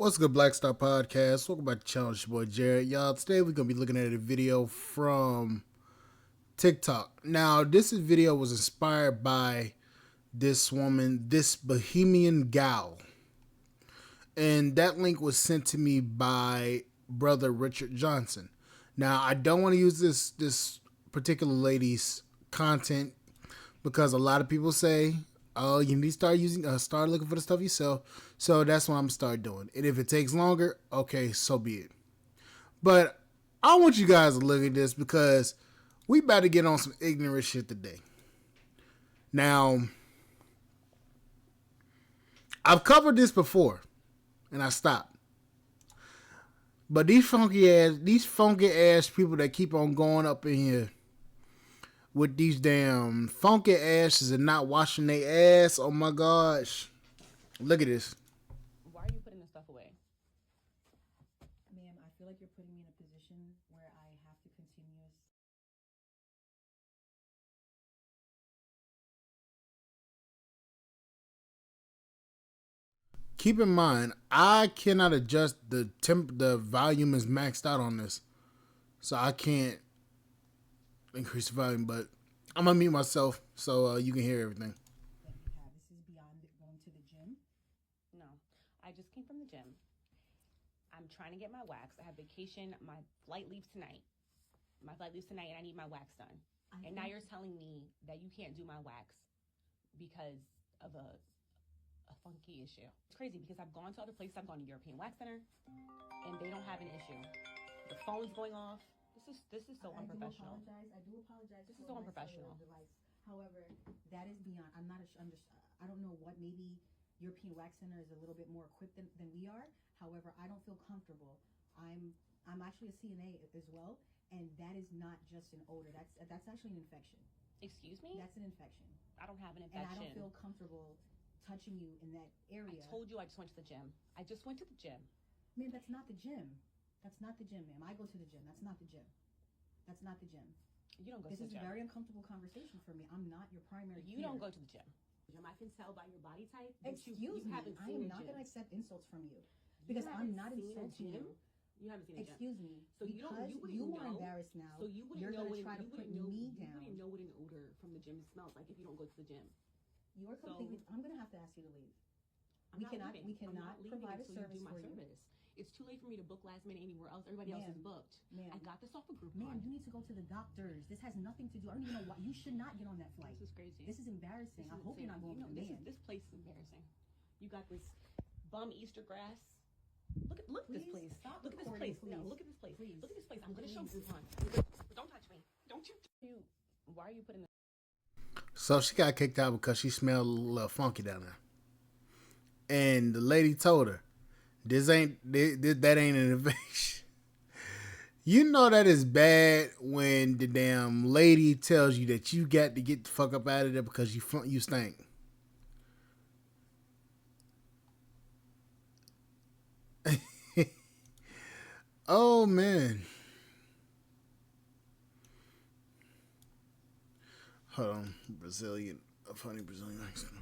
What's good, Black Star Podcast? Welcome back to the channel. It's your boy Jared. Y'all, today we're going to be looking at a video from TikTok. Now, this video was inspired by this woman, this Bohemian gal. And that link was sent to me by brother Richard Johnson. Now, I don't want to use this particular lady's content because a lot of people say, oh, you need to start looking for the stuff you sell. So that's what I'm gonna start doing. And if it takes longer, okay, so be it. But I want you guys to look at this because we about to get on some ignorant shit today. Now, I've covered this before, and I stopped. But these funky ass people that keep on going up in here with these damn funky asses and not washing their ass. Oh my gosh. Look at this. Why are you putting this stuff away? Ma'am, I feel like you're putting me in a position where I have to continue. Keep in mind, I cannot adjust the volume is maxed out on this. So I can't increase the volume, but I'm gonna mute myself so you can hear everything. That you have. This is beyond going to the gym. No, I just came from the gym. I'm trying to get my wax. I have vacation. My flight leaves tonight. And I need my wax done. Now you're telling me that you can't do my wax because of a funky issue. It's crazy because I've gone to other places. I've gone to European Wax Center, and they don't have an issue. The phone's going off. This is so unprofessional. I do apologize. This is so unprofessional. Device. However, that is beyond. I'm not. I don't know what. Maybe European Wax Center is a little bit more equipped than we are. However, I don't feel comfortable. I'm actually a CNA as well, and that is not just an odor. That's actually an infection. Excuse me? That's an infection. I don't have an infection. And I don't feel comfortable touching you in that area. I told you I just went to the gym. I just went to the gym. Man, that's not the gym. That's not the gym, ma'am. I go to the gym. That's not the gym. That's not the gym. You don't go to the gym. This is a very uncomfortable conversation for me. I'm not your primary You don't go to the gym. I can tell by your body type. Excuse me. I am not going to accept insults from you because I'm not insulting you. You haven't seen a gym. Excuse me. So you are embarrassed now. So you're going to try to put me down. You wouldn't know what an odor from the gym smells like if you don't go to the gym. You're completely. I'm going to have to ask you to leave. We cannot provide a service for you. It's too late for me to book last minute anywhere else. Everybody else is booked. I got this off a Groupon. Man, you need to go to the doctors. This has nothing to do. I don't even know why. You should not get on that flight. This is crazy. This is embarrassing. I hope you're not going with a man. This place is embarrassing. You got this bum Easter grass. Look at this place. Look at this place. No, look at this place. Please. Look at this place. I'm going to show Groupon. Don't touch me. Don't you. Why are you putting this? So she got kicked out because she smelled a little funky down there. And the lady told her, that ain't an invasion. You know that is bad when the damn lady tells you that you got to get the fuck up out of there because you stink. Oh man. Hold on, a funny Brazilian accent.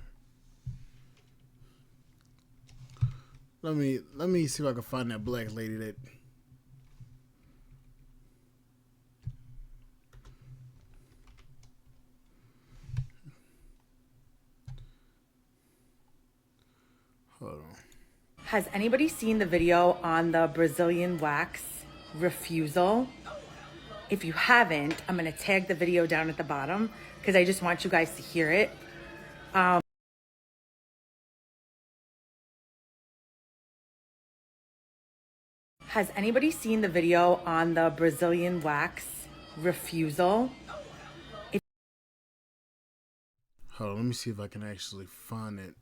Let me see if I can find that black lady that. Hold on. Has anybody seen the video on the Brazilian wax refusal? If you haven't, I'm going to tag the video down at the bottom because I just want you guys to hear it. Has anybody seen the video on the Brazilian wax refusal? Hold on, let me see if I can actually find it.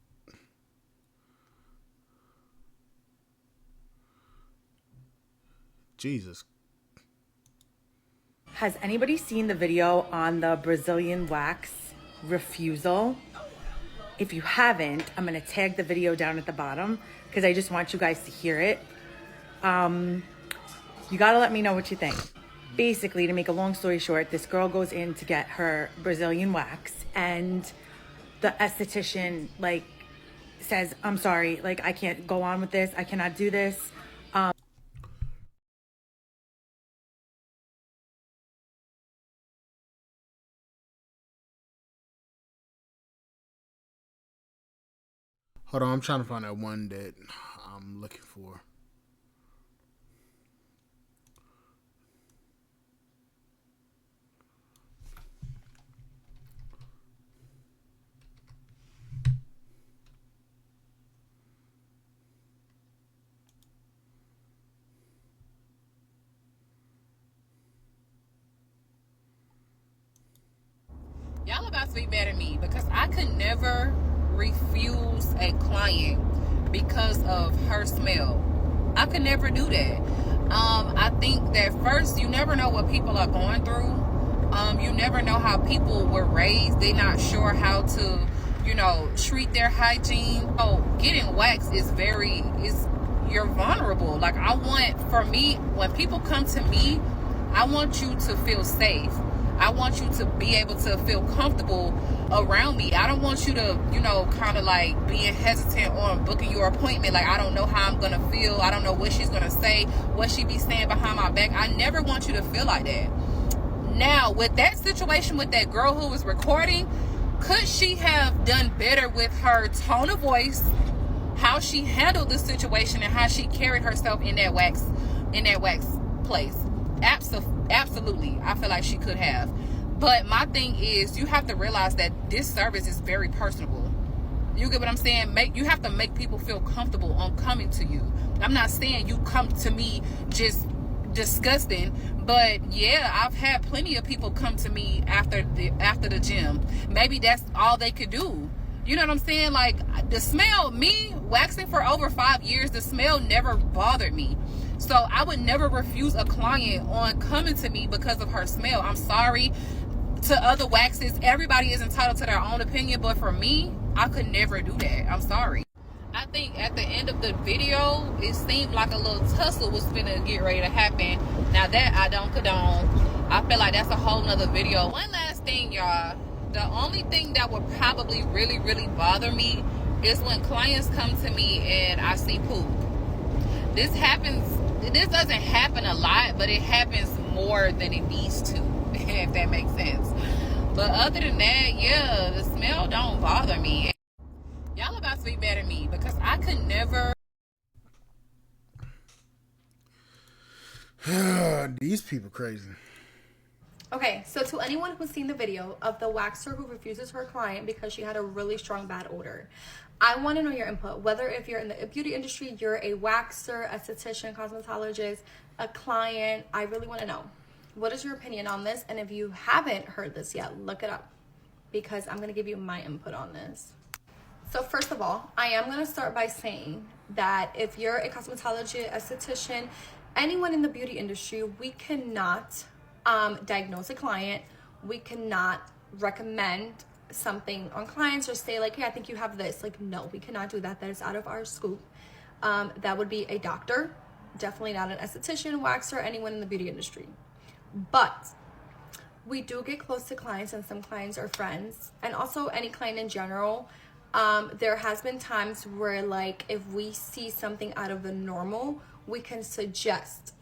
Jesus. Has anybody seen the video on the Brazilian wax refusal? If you haven't, I'm going to tag the video down at the bottom because I just want you guys to hear it. You got to let me know what you think. Basically, to make a long story short, this girl goes in to get her Brazilian wax and the esthetician says, I'm sorry, like, I can't go on with this. I cannot do this. Hold on, I'm trying to find that one that I'm looking for. Y'all about to be mad at me because I could never refuse a client because of her smell. I could never do that. I think that first, you never know what people are going through. You never know how people were raised. They're not sure how to, treat their hygiene. Oh, getting waxed you're vulnerable. Like, for me, when people come to me, I want you to feel safe. I want you to be able to feel comfortable around me. I don't want you to, kind of like being hesitant on booking your appointment. Like, I don't know how I'm going to feel. I don't know what she's going to say, what she be saying behind my back. I never want you to feel like that. Now, with that situation with that girl who was recording, could she have done better with her tone of voice, how she handled the situation, and how she carried herself in that wax place? Absolutely. I feel like she could have. But my thing is, you have to realize that this service is very personable. You get what I'm saying? You have to make people feel comfortable on coming to you. I'm not saying you come to me just disgusting, but yeah, I've had plenty of people come to me after the gym. Maybe that's all they could do. You know what I'm saying? Like, the smell, me waxing for over 5 years, the smell never bothered me. So I would never refuse a client on coming to me because of her smell. I'm sorry to other waxes. Everybody is entitled to their own opinion, but for me, I could never do that. I'm sorry. I think at the end of the video, it seemed like a little tussle was finna get ready to happen. Now that I don't condone. I feel like that's a whole nother video. One last thing, y'all. The only thing that would probably really, really bother me is when clients come to me and I see poop. This doesn't happen a lot, but it happens more than it needs to, if that makes sense. But other than that, yeah, the smell don't bother me. Y'all about to be mad at me because I could never. These people crazy. Okay, so to anyone who's seen the video of the waxer who refuses her client because she had a really strong bad odor, I want to know your input. Whether if you're in the beauty industry, you're a waxer, esthetician, cosmetologist, a client, I really want to know. What is your opinion on this? And if you haven't heard this yet, look it up because I'm going to give you my input on this. So first of all, I am going to start by saying that if you're a cosmetologist, esthetician, anyone in the beauty industry, we cannot diagnose a client. We cannot recommend something on clients or say like, hey, I think you have this. Like, no, we cannot do that. That is out of our scope. That would be a doctor, definitely not an esthetician, waxer, anyone in the beauty industry. But we do get close to clients, and some clients are friends, and also any client in general. There has been times where, like, if we see something out of the normal, we can suggest,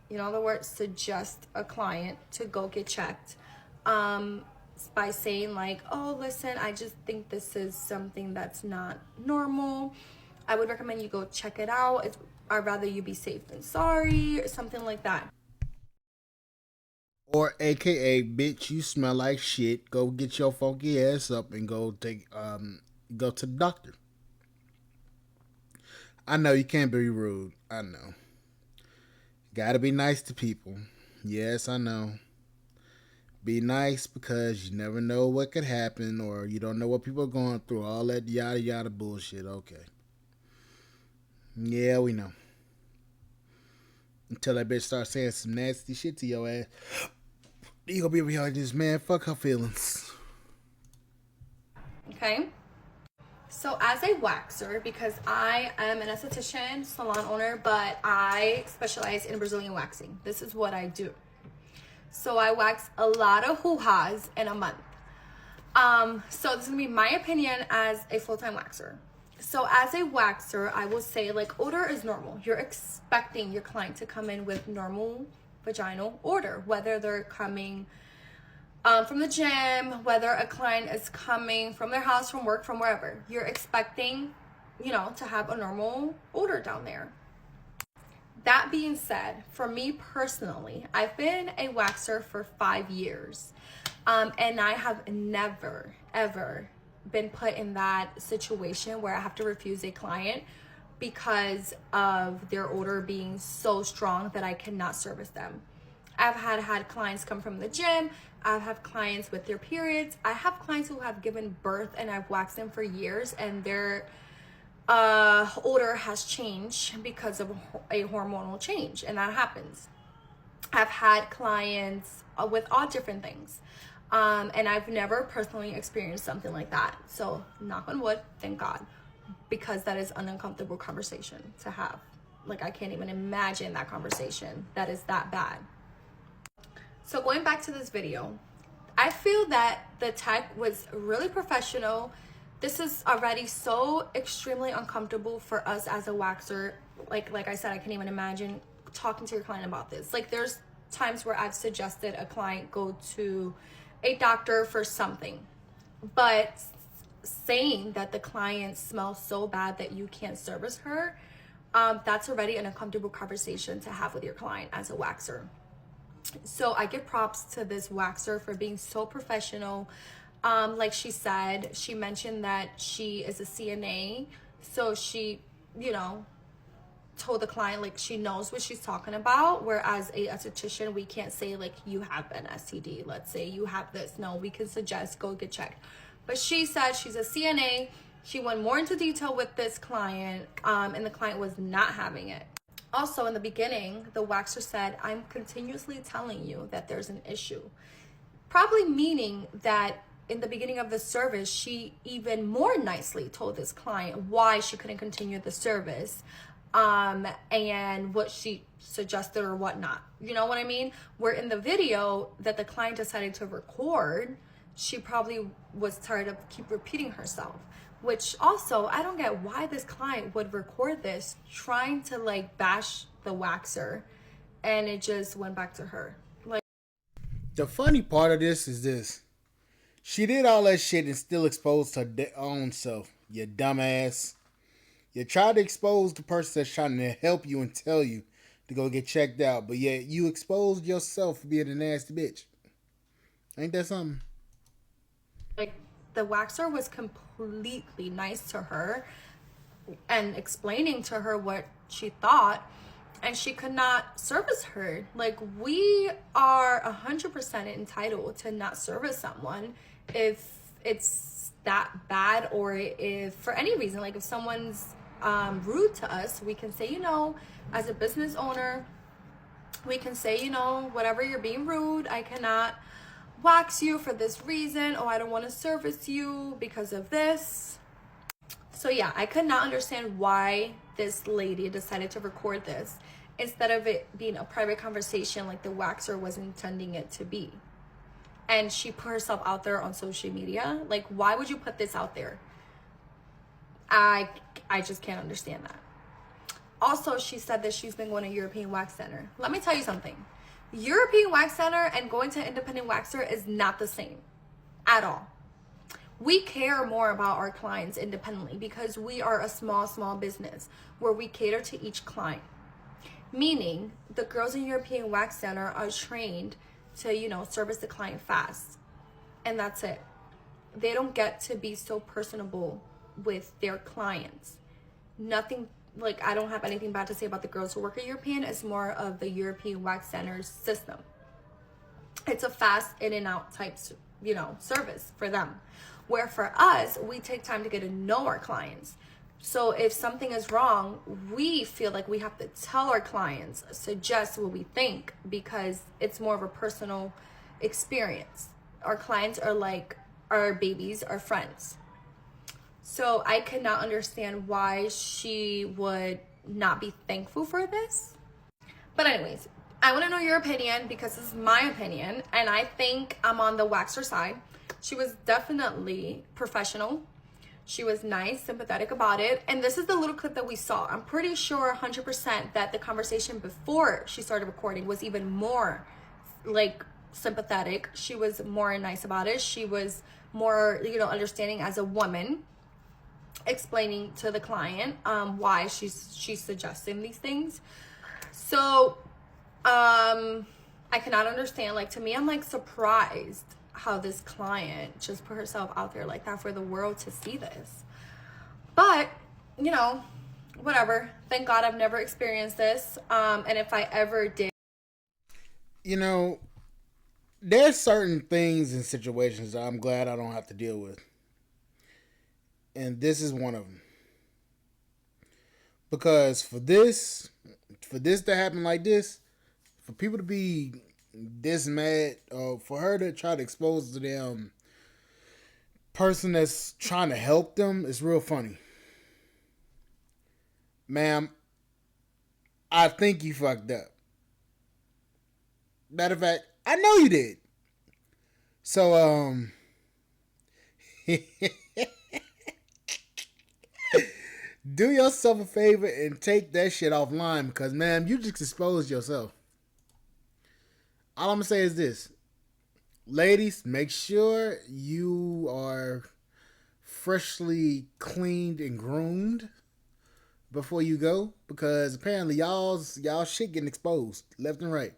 the word suggest a client to go get checked, by saying like, oh, listen, I just think this is something that's not normal. I would recommend you go check it out. I'd rather you be safe than sorry, or something like that. Or AKA, bitch, you smell like shit. Go get your funky ass up and go to the doctor. I know you can't be rude. I know. Gotta be nice to people. Yes, I know. Be nice because you never know what could happen, or you don't know what people are going through. All that yada yada bullshit. Okay. Yeah, we know. Until that bitch starts saying some nasty shit to your ass, you gonna be behind this, man. Fuck her feelings. Okay. So as a waxer, because I am an esthetician, salon owner, but I specialize in Brazilian waxing. This is what I do. So I wax a lot of hoo-has in a month. So this is gonna be my opinion as a full-time waxer. So as a waxer, I will say like odor is normal. You're expecting your client to come in with normal vaginal odor, whether they're coming from the gym, whether a client is coming from their house, from work, from wherever. You're expecting, you know, to have a normal odor down there. That being said, for me personally, I've been a waxer for 5 years, and I have never, ever been put in that situation where I have to refuse a client because of their odor being so strong that I cannot service them. I've had clients come from the gym. I've had clients with their periods. I have clients who have given birth and I've waxed them for years and their odor has changed because of a hormonal change, and that happens. I've had clients with all different things, and I've never personally experienced something like that. So knock on wood, thank God, because that is an uncomfortable conversation to have. Like, I can't even imagine that conversation. That is that bad. So going back to this video, I feel that the tech was really professional. This is already so extremely uncomfortable for us as a waxer. Like I said, I can't even imagine talking to your client about this. Like, there's times where I've suggested a client go to a doctor for something, but saying that the client smells so bad that you can't service her, that's already an uncomfortable conversation to have with your client as a waxer. So I give props to this waxer for being so professional. Like she said, she mentioned that she is a CNA, so she, you know, told the client like she knows what she's talking about, whereas a esthetician, we can't say like you have an STD, let's say you have this. No, we can suggest go get checked. But she said she's a CNA. She went more into detail with this client, and the client was not having it. Also, in the beginning, the waxer said, "I'm continuously telling you that there's an issue," probably meaning that in the beginning of the service, she even more nicely told this client why she couldn't continue the service, and what she suggested or whatnot. You know what I mean? Where in the video that the client decided to record, she probably was tired of keep repeating herself. Which also, I don't get why this client would record this trying to like bash the waxer, and it just went back to her. Like, the funny part of this is this. She did all that shit and still exposed her own self. You dumbass. You tried to expose the person that's trying to help you and tell you to go get checked out, but yet you exposed yourself for being a nasty bitch. Ain't that something? Like, the waxer was completely nice to her and explaining to her what she thought, and she could not service her. Like, we are 100% entitled to not service someone if it's that bad, or if for any reason, like if someone's rude to us, we can say, you know, as a business owner, we can say, you know, whatever, you're being rude, I cannot wax you for this reason, or I don't want to service you because of this. So yeah, I could not understand why this lady decided to record this instead of it being a private conversation like the waxer was intending it to be. And she put herself out there on social media. Like, why would you put this out there? I just can't understand that. Also, she said that she's been going to European Wax Center. Let me tell you something. European Wax Center and going to independent waxer is not the same at all. We care more about our clients independently because we are a small business where we cater to each client. Meaning, the girls in European Wax Center are trained to, you know, service the client fast. And that's it. They don't get to be so personable with their clients. Nothing, like, I don't have anything bad to say about the girls who work at European. It's more of the European Wax Center's system. It's a fast in and out type, you know, service for them. Where for us, we take time to get to know our clients. So if something is wrong, we feel like we have to tell our clients, suggest what we think, because it's more of a personal experience. Our clients are like our babies, our friends. So I could not understand why she would not be thankful for this. But anyways, I want to know your opinion because this is my opinion, and I think I'm on the waxer side. She was definitely professional. She was nice, sympathetic about it. And this is the little clip that we saw. I'm pretty sure 100% that the conversation before she started recording was even more like sympathetic. She was more nice about it. She was more, you know, understanding as a woman, explaining to the client why she's suggesting these things. So I cannot understand. Like, to me, I'm like surprised how this client just put herself out there like that for the world to see this. But, you know, whatever. Thank God I've never experienced this. And if I ever did. You know, there's certain things and situations that I'm glad I don't have to deal with. And this is one of them. Because for this to happen like this, for people to be this mad, for her to try to expose the damn person that's trying to help them, is real funny. Ma'am, I think you fucked up. Matter of fact, I know you did. So, do yourself a favor and take that shit offline, because, ma'am, you just exposed yourself. All I'm going to say is this. Ladies, make sure you are freshly cleaned and groomed before you go, because apparently y'all shit getting exposed left and right.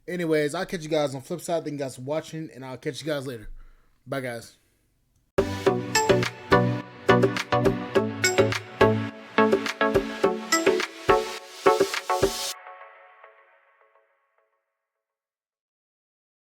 Anyways, I'll catch you guys on the flip side. Thank you guys for watching, and I'll catch you guys later. Bye, guys.